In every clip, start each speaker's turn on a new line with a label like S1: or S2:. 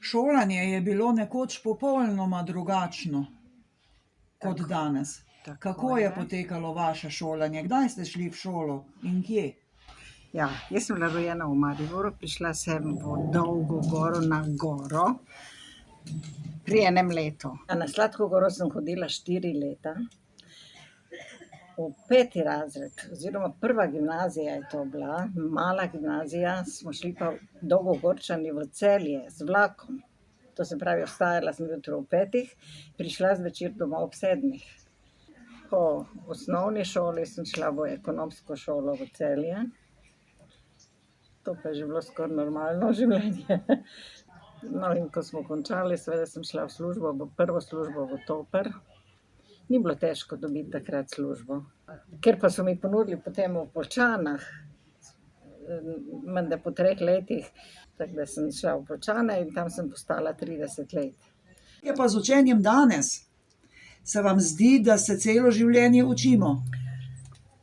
S1: Šolanje je bilo nekoč popolnoma drugačno kot danes. Kako je potekalo vaše šolanje? Kdaj ste šli v šolo in kje?
S2: Ja, jaz sem bila rojena v Mariboru, prišla sem v Dolgo Goro na goro pri enem letu. Na Sladko goro sem hodila 4 leta. V 5. razred, oziroma 1. gimnazija je to bila, mala gimnazija, smo šli pa Dolgogorčani v Celje z vlakom. To se pravi, vstajala sem jutro ob 5, prišla zvečer domov ob 7. Po osnovni šoli sem šla v ekonomsko šolo v Celje. To pa je že bilo skoraj normalno življenje. No, in ko smo končali, seveda sem šla v službo, v prvo službo v Toper. Ni bilo težko dobiti takrat službo. Ker pa so mi ponudili potem v Poljčanah, menda po 3 letih, tako da sem šla v Poljčane in tam sem postala 30 let.
S1: Je pa z učenjem danes? Se vam zdi, da se celo življenje učimo?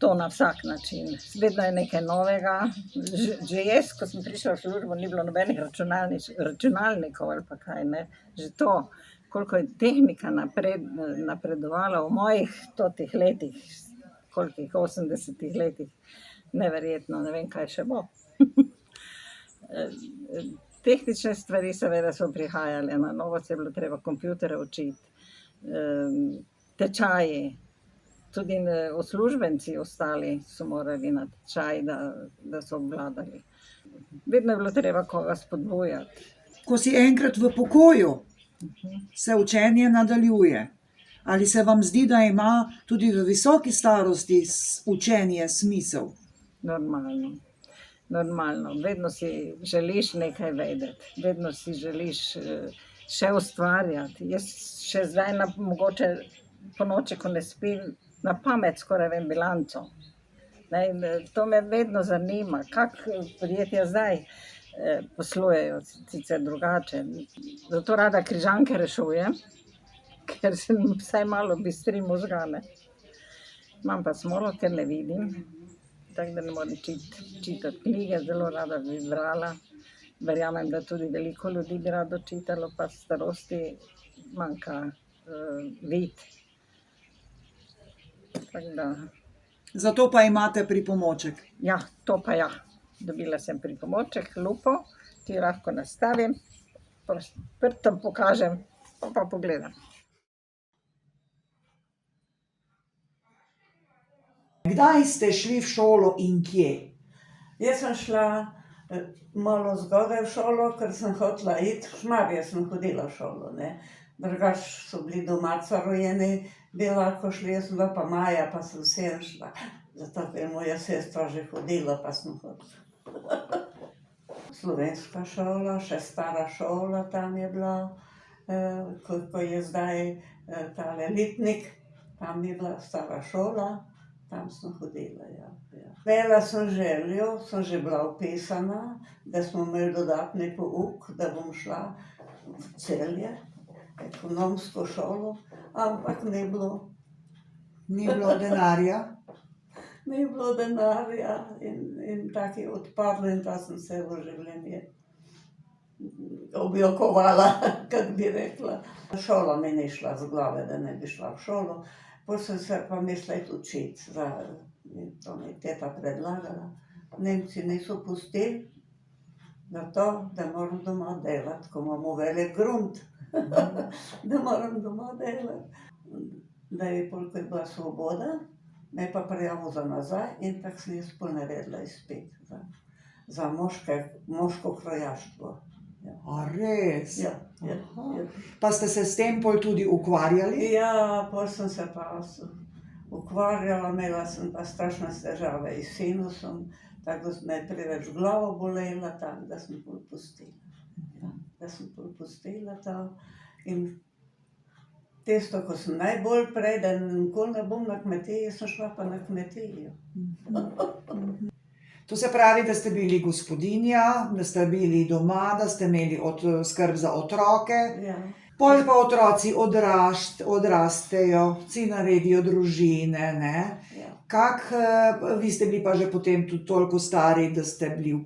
S2: To na vsak način. Vedno je nekaj novega. Že jaz, ko sem prišla v službo, ni bilo nobenih računalnikov ali pa kaj, ne. Že to, koliko je tehnika napredovala v mojih totih letih, kolikih, 80 letih, neverjetno, ne vem, kaj še bo. Tehnične stvari seveda so prihajale, na novo se je bilo treba kompjutere učiti, tečaji, tudi uslužbenci ostali so morali na tečaj, da so obvladali. Vedno je bilo treba koga spodbujati.
S1: Ko si enkrat v pokoju, se učenje nadaljuje. Ali se vam zdi, da ima tudi v visoki starosti učenje smisel?
S2: Normalno. Normalno. Vedno si želiš nekaj vedeti. Vedno si želiš še ustvarjati. Jaz še zdaj mogoče ponoči, ko ne spim, na pamet skoraj vem bilanco. To me vedno zanima, kako podjetja zdaj poslujejo, sicer drugače. Zato rada križanke rešujem, ker se vsaj malo bistri možgane. Imam pa smolo, ker ne vidim, tako da ne morem čitati knjige, zelo rada bi brala. Verjamem, da tudi veliko ljudi bi rado čitalo, pa v starosti manjka vid.
S1: Zato pa imate pripomoček?
S2: Ja, to pa ja. Dobila sem pripomoček, lupo, ki jo lahko nastavim, prstom pokažem, pa pogledam.
S1: Kdaj ste šli v šolo in kje?
S3: Jaz sem šla malo zgodaj v šolo, ker sem hotela iti, v Šmarje sem hodila v šolo, ne. Drugače so bili do marca rojeni, bi lahko šli, jaz sem bila pa maja, pa sem vsem šla. Zato, ker je moja sestra že hodila, pa sem hodila. Slovenska šola, še stara šola tam je bila, ko je zdaj tale Lipnik, tam je bila stara šola, tam sem hodila, ja. Imela sem željo, sem že bila vpisana, da smo imeli dodatni pouk, da bom šla v Celje, ekonomsko šolo, ampak ni bilo.
S1: Ni bilo denarja?
S3: Ni bilo denarja in tako je odpadlo in ta sem se v življenje objokovala, kako bi rekla. Šola mi ni šla z glave, da ne bi šla v šolo, potem sem se pa mislila iti učiti, to mi je teta predlagala. Nemci niso pustili, zato da moram doma delati, ko imamo velik grunt, da moram doma delati. Da je pol, ko je bila svoboda, me je pa prijavil za nazaj in tako sem jaz pol naredila izpit za moško krojaštvo.
S1: A res?
S3: Ja.
S1: Pa ste se s tem pol tudi ukvarjali?
S3: Ja, pol sem se pa ukvarjala, imela sem pa strašne težave s sinusom, tako da me je preveč glava bolela, tako da sem pol pustila. Da sem pol pustila to in tisto, ko sem najbolj prej, da nikoli ne bom na kmetiji, sem šla pa na kmetijo.
S1: To se pravi, da ste bili gospodinja, da ste bili doma, da ste imeli skrb za otroke.
S3: Ja.
S1: Pol pa otroci odrastejo, si naredijo družine, ne?
S3: Ja.
S1: Vi ste bili pa že potem tudi toliko stari, da ste bili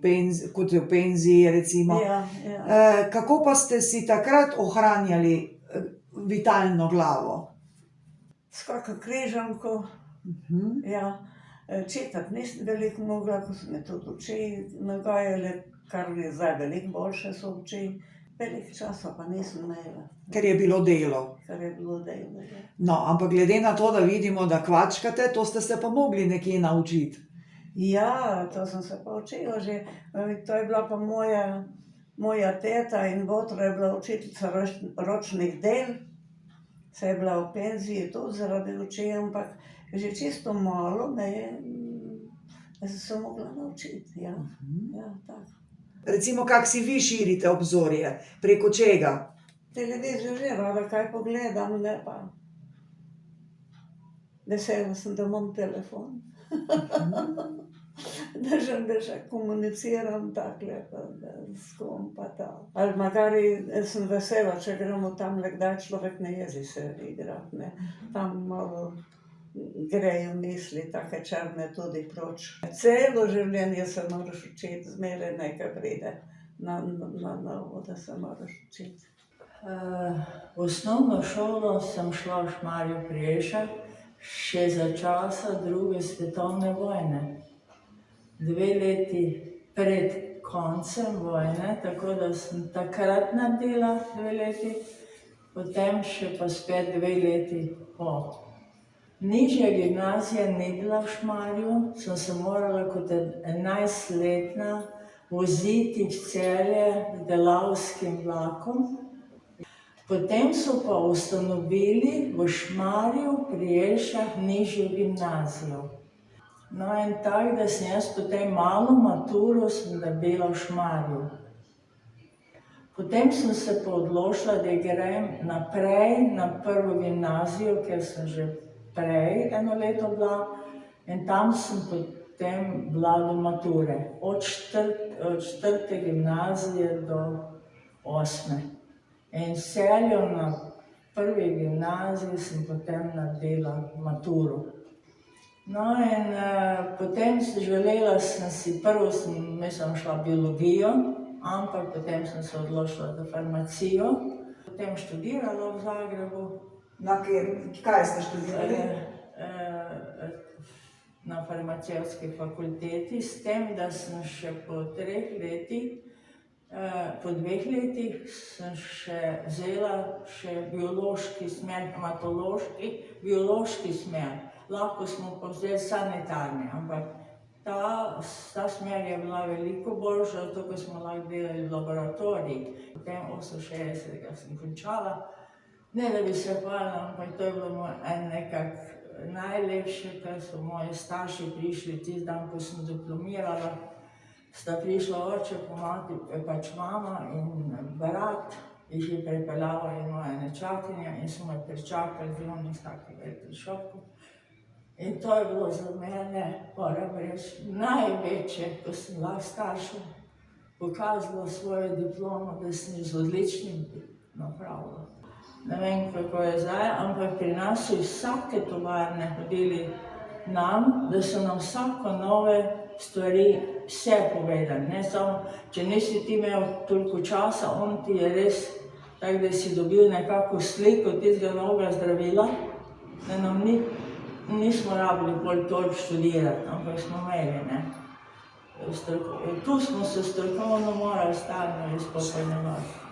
S1: kot je v penziji, recimo.
S3: Ja, ja.
S1: Kako pa ste si takrat ohranjali vitalno glavo?
S3: S kako križanko, ja. Čitati nisem veliko mogla, ko so me tudi oči nagajale, kar je zdaj veliko boljše so oči. Veliko časa pa nisem imela,
S1: Ker je bilo delo.
S3: ker je bilo delo. Ja.
S1: No, ampak glede na to, da vidimo, da kvačkate, to ste se pa mogli nekje naučiti.
S3: Ja, to sem se pa učila že. To je bila pa moja teta in botra je bila učiteljica ročnih del. Se je bila v penziji tudi zaradi oči, ampak že čisto malo me je, da sem se mogla naučiti. Ja, ja, tako.
S1: Recimo, kako si vi širite obzorje, preko čega?
S3: Televizijo že rada kaj pogledam, ne pa. Vesela sem, da imam telefon. Da še komuniciram takle, s kom pa ta. Ali magari sem vesela, če gremo tam, kdaj človek ne jezi se igrati, ne. Tam malo grejo misli, take črne tudi proč. Celo življenje se moraš učiti, zmeraj nekaj pride na novo, da se moraš učiti.
S4: V osnovno šolo sem šla v Šmarje pri Jelšah še za časa druge svetovne vojne. 2 leti pred koncem vojne, tako da sem takrat naredila 2 leti, potem še pa spet 2 leti po. Nižja gimnazija ni bila v Šmarju, sem se morala kot 11-letna voziti v Celje z delavskim vlakom. Potem so pa ustanovili v Šmarju pri Jelšah nižjo gimnazijo. No in tako, da sem jaz potem malo maturo sem naredila v Šmarju. Potem sem se pa odločila, da grem naprej na prvo gimnazijo, ker sem že prej 1 leto bila in tam sem potem bila do mature. Od 4. gimnazije do 8. In v Celju na prvi gimnaziji sem potem naredila maturo. No in potem želela sem si, prvo sem šla biologijo, ampak potem sem se odločila za farmacijo. Potem študirala v Zagrebu.
S1: Kaj ste študirali?
S4: Na farmacevtski fakulteti, s tem, da sem še po 3 letih, po 2 letih sem še vzela še biološki smer, hematološki, biološki smer. Lahko smo pa vzeli sanitarni, ampak ta smer je bila veliko boljša, zato ker smo lahko delali v laboratoriji. Potem 68. sem končala. Ne, da bi se hvalila, ampak to je bilo nekako najlepše, ker so moji starši prišli tisti dan, ko sem diplomirala. Sta prišla oče, pač mama in brat, jih je pripeljala in moja nečakinja in smo jo pričakali z onih takih velikih šopkov. In to je bilo za mene, moram reči, največje, ko sem lahko staršem pokazala svojo diplomo, da sem z odličnim napravila. Ne vem, kako je zdaj, ampak pri nas so iz vsake tovarne hodili nam, da so nam vsako nove stvari vse povedali. Ne samo, če nisi ti imel toliko časa, on ti je res, tako da si dobil nekako sliko tistega novega zdravila, da nam nismo rabili bolj toliko študirati, ampak smo imeli, ne. Tu smo se strokovno morali stalno izpopolnjevati.